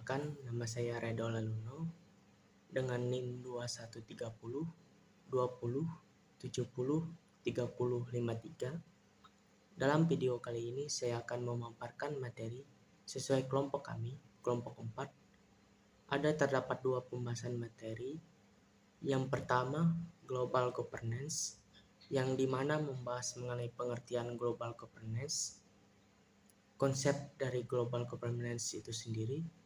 Perkenalkan, nama saya Redo Laluno dengan NIM 2130 20 70 3053. Dalam video kali ini saya akan memaparkan materi sesuai kelompok kami, kelompok 4. Terdapat dua pembahasan materi. Yang pertama, Global Governance, yang dimana membahas mengenai pengertian Global Governance, konsep dari Global Governance itu sendiri,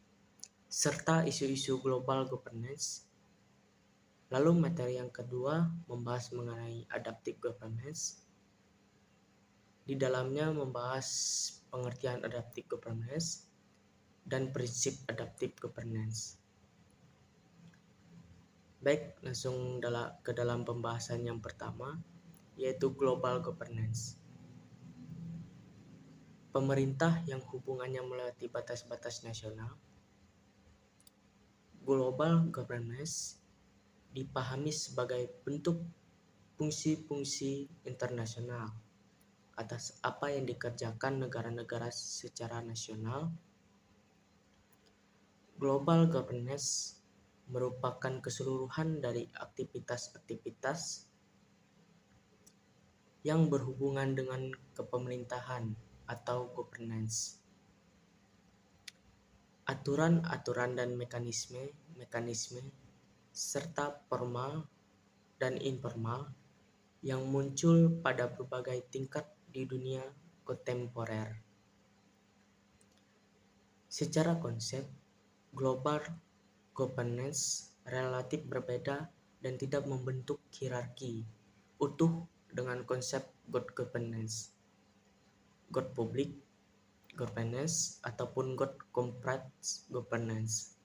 serta isu-isu Global Governance. Lalu materi yang kedua membahas mengenai Adaptive Governance. Di dalamnya membahas pengertian Adaptive Governance dan prinsip Adaptive Governance. Baik, langsung ke dalam pembahasan yang pertama, yaitu Global Governance. Pemerintah yang hubungannya melewati batas-batas nasional. Global Governance dipahami sebagai bentuk fungsi-fungsi internasional atas apa yang dikerjakan negara-negara secara nasional. Global Governance merupakan keseluruhan dari aktivitas-aktivitas yang berhubungan dengan kepemerintahan atau governance. Aturan-aturan dan mekanisme serta formal dan informal yang muncul pada berbagai tingkat di dunia kontemporer. Secara konsep, global governance relatif berbeda dan tidak membentuk hierarki utuh dengan konsep good governance, good public governance, ataupun good corporate governance.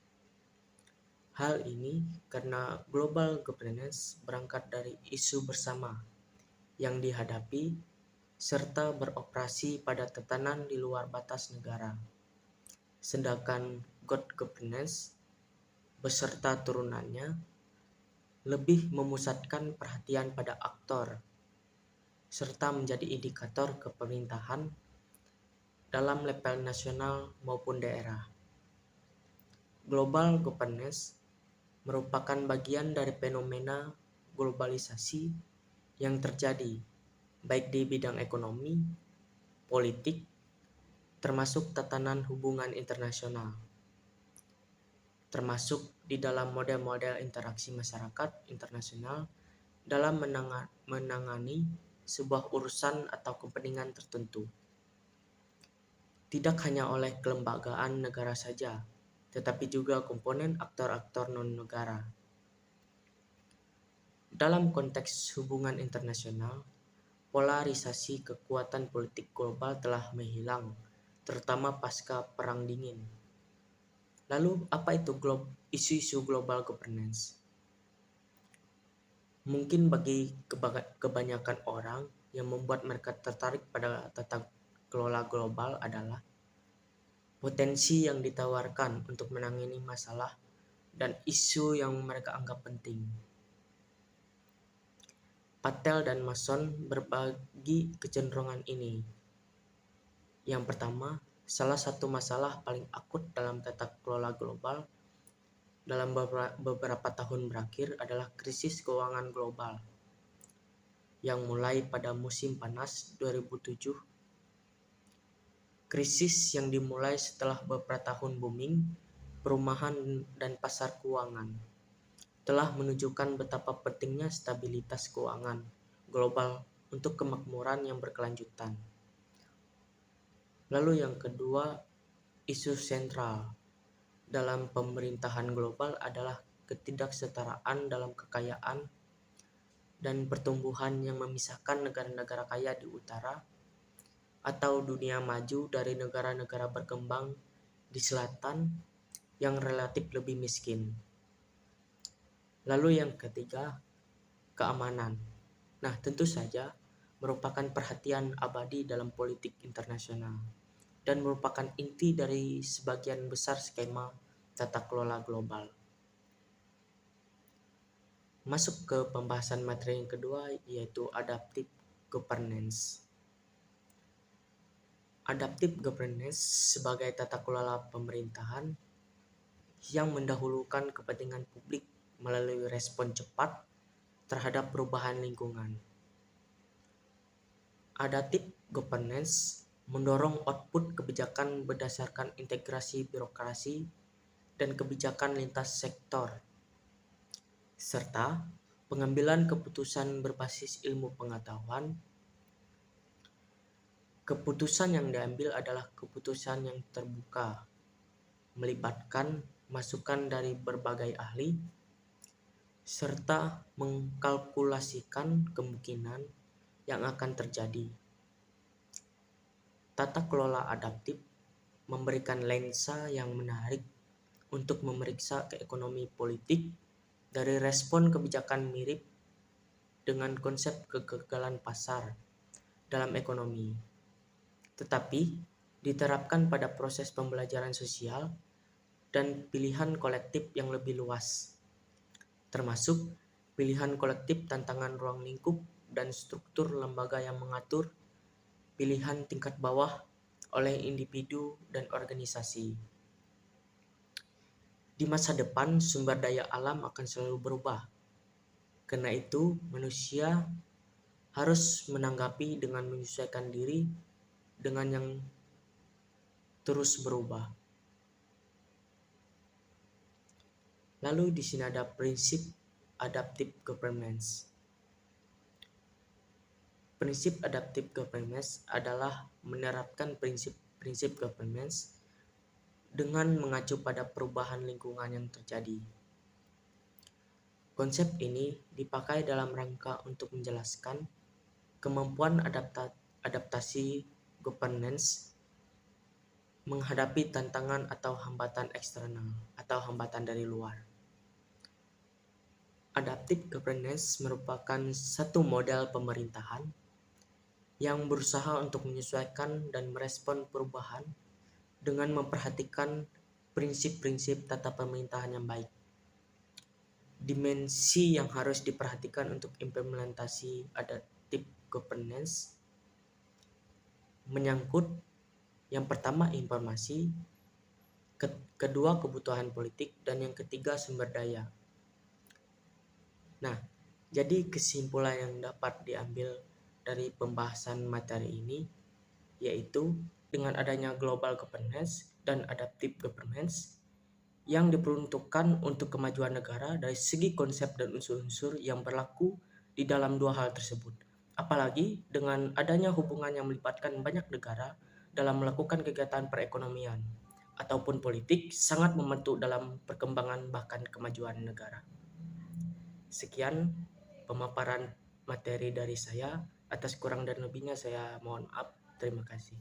Hal ini karena global governance berangkat dari isu bersama yang dihadapi serta beroperasi pada tatanan di luar batas negara. Sedangkan good governance beserta turunannya lebih memusatkan perhatian pada aktor serta menjadi indikator kepemerintahan dalam level nasional maupun daerah. Global governance merupakan bagian dari fenomena globalisasi yang terjadi baik di bidang ekonomi, politik, termasuk tatanan hubungan internasional, termasuk di dalam model-model interaksi masyarakat internasional dalam menangani sebuah urusan atau kepentingan tertentu. Tidak hanya oleh kelembagaan negara saja, tetapi juga komponen aktor-aktor non-negara. Dalam konteks hubungan internasional, polarisasi kekuatan politik global telah menghilang, terutama pasca Perang Dingin. Lalu, apa itu isu-isu global governance? Mungkin bagi kebanyakan orang yang membuat mereka tertarik pada tata kelola global adalah potensi yang ditawarkan untuk menangani masalah dan isu yang mereka anggap penting. Patel dan Mason berbagi kecenderungan ini. Yang pertama, salah satu masalah paling akut dalam tata kelola global dalam beberapa tahun berakhir adalah krisis keuangan global yang mulai pada musim panas 2007. Krisis yang dimulai setelah beberapa tahun booming perumahan dan pasar keuangan telah menunjukkan betapa pentingnya stabilitas keuangan global untuk kemakmuran yang berkelanjutan. Lalu yang kedua, isu sentral dalam pemerintahan global adalah ketidaksetaraan dalam kekayaan dan pertumbuhan yang memisahkan negara-negara kaya di utara atau dunia maju dari negara-negara berkembang di selatan yang relatif lebih miskin. Lalu yang ketiga, keamanan. Nah, tentu saja merupakan perhatian abadi dalam politik internasional dan merupakan inti dari sebagian besar skema tata kelola global. Masuk ke pembahasan materi yang kedua, yaitu Adaptive Governance. Adaptive Governance sebagai tata kelola pemerintahan yang mendahulukan kepentingan publik melalui respon cepat terhadap perubahan lingkungan. Adaptive governance mendorong output kebijakan berdasarkan integrasi birokrasi dan kebijakan lintas sektor, serta pengambilan keputusan berbasis ilmu pengetahuan. Keputusan yang diambil adalah keputusan yang terbuka, melibatkan masukan dari berbagai ahli, serta mengkalkulasikan kemungkinan yang akan terjadi. Tata kelola adaptif memberikan lensa yang menarik untuk memeriksa keekonomi politik dari respon kebijakan mirip dengan konsep kegagalan pasar dalam ekonomi, tetapi diterapkan pada proses pembelajaran sosial dan pilihan kolektif yang lebih luas, termasuk pilihan kolektif tantangan ruang lingkup dan struktur lembaga yang mengatur pilihan tingkat bawah oleh individu dan organisasi. Di masa depan, sumber daya alam akan selalu berubah. Karena itu, manusia harus menanggapi dengan menyesuaikan diri dengan yang terus berubah. Lalu di sini ada prinsip adaptive governance. Prinsip adaptive governance adalah menerapkan prinsip governance dengan mengacu pada perubahan lingkungan yang terjadi. Konsep ini dipakai dalam rangka untuk menjelaskan kemampuan adaptasi governance menghadapi tantangan atau hambatan eksternal atau hambatan dari luar. Adaptive governance merupakan satu model pemerintahan yang berusaha untuk menyesuaikan dan merespon perubahan dengan memperhatikan prinsip-prinsip tata pemerintahan yang baik. Dimensi yang harus diperhatikan untuk implementasi adaptive governance menyangkut yang pertama informasi, kedua kebutuhan politik, dan yang ketiga sumber daya. Nah, jadi kesimpulan yang dapat diambil dari pembahasan materi ini yaitu dengan adanya global governance dan adaptive governance yang diperuntukkan untuk kemajuan negara dari segi konsep dan unsur-unsur yang berlaku di dalam dua hal tersebut. Apalagi dengan adanya hubungan yang melibatkan banyak negara dalam melakukan kegiatan perekonomian ataupun politik sangat membantu dalam perkembangan bahkan kemajuan negara. Sekian pemaparan materi dari saya. Atas kurang dan lebihnya saya mohon maaf. Terima kasih.